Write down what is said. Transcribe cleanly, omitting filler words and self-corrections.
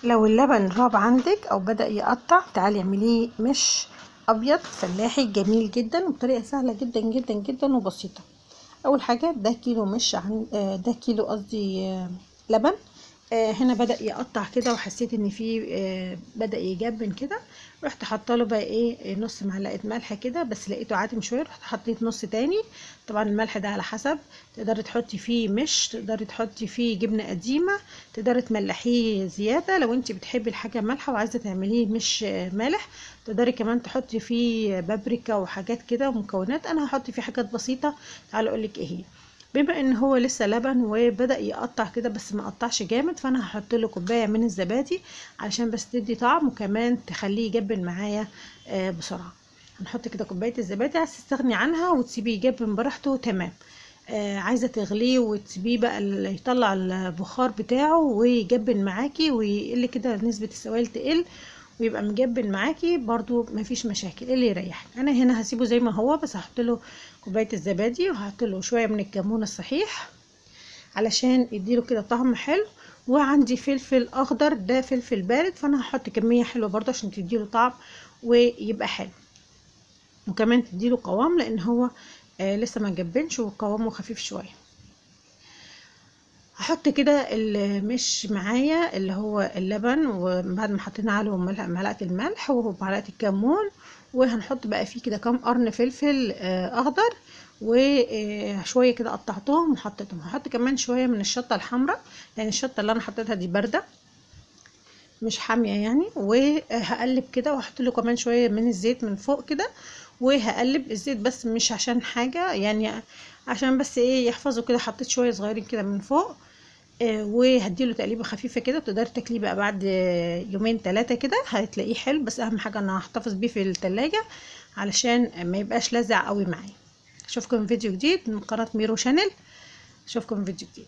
لو اللبن راب عندك او بدأ يقطع، تعالي اعمليه مش ابيض فلاحي جميل جدا وبطريقه سهله جدا جدا جدا وبسيطه. اول حاجه ده كيلو مش ده كيلو قصدي لبن. هنا بدأ يقطع كده وحسيت ان فيه بدأ يجبن كده، رحت حاطه له بقى ايه نص معلقه ملح كده، بس لقيته عاتم شويه رحت حطيت نص تاني. طبعا الملح ده على حسب، تقدري تحطي فيه مش، تقدري تحطي فيه جبنه قديمه، تقدري تملحيه زياده لو انت بتحبي الحاجه مالحه وعايزه تعمليه مش مالح. تقدري كمان تحطي فيه بابريكا وحاجات كده ومكونات، انا هحط فيه حاجات بسيطه. تعالوا اقولك ايه هي. بما ان هو لسه لبن وبدأ يقطع كده بس ما قطعش جامد، فانا هحط له كوبايه من الزبادي علشان بس تدي طعم وكمان تخليه يجبن معايا بسرعه. هنحط كده كوبايه الزبادي، عايزه تستغني عنها وتسيبيه يجبن براحته تمام. عايزه تغليه وتسيبيه بقى يطلع البخار بتاعه ويجبن معاكي ويقل كده نسبه السوائل تقل ويبقى مجبن معاكي برضو مفيش مشاكل، اللي يريحك. انا هنا هسيبه زي ما هو، بس هحط له كوبايه الزبادي وهحط له شويه من الكمون الصحيح علشان يديله كده طعم حلو. وعندي فلفل اخضر ده فلفل بارد، فانا هحط كميه حلوه برضه عشان تديله طعم ويبقى حلو، وكمان تديله قوام لان هو لسه ما جبنش وقوامه خفيف شويه. هحط كده المش معايا اللي هو اللبن، وبعد ما حطينا عليه معلقه الملح ومعلقه الكمون، وهنحط بقى فيه كده كام قرن فلفل اخضر وشويه كده قطعتهم وحطيتهم. هحط كمان شويه من الشطه الحمراء لان الشطه اللي انا حطيتها دي بارده مش حاميه يعني. وهقلب كده واحط له كمان شويه من الزيت من فوق كده، وهقلب الزيت بس مش عشان حاجه يعني، عشان بس ايه يحفظوا كده. حطيت شويه صغيرين كده من فوق وهديله تقليبه خفيفه كده، وتقدري تاكليه بقى بعد يومين ثلاثه كده هتلاقيه حلو. بس اهم حاجه انا هحتفظ بيه في التلاجة علشان ما يبقاش لازع قوي معايا. اشوفكم في فيديو جديد من قناه ميرو شانل، اشوفكم في فيديو جديد.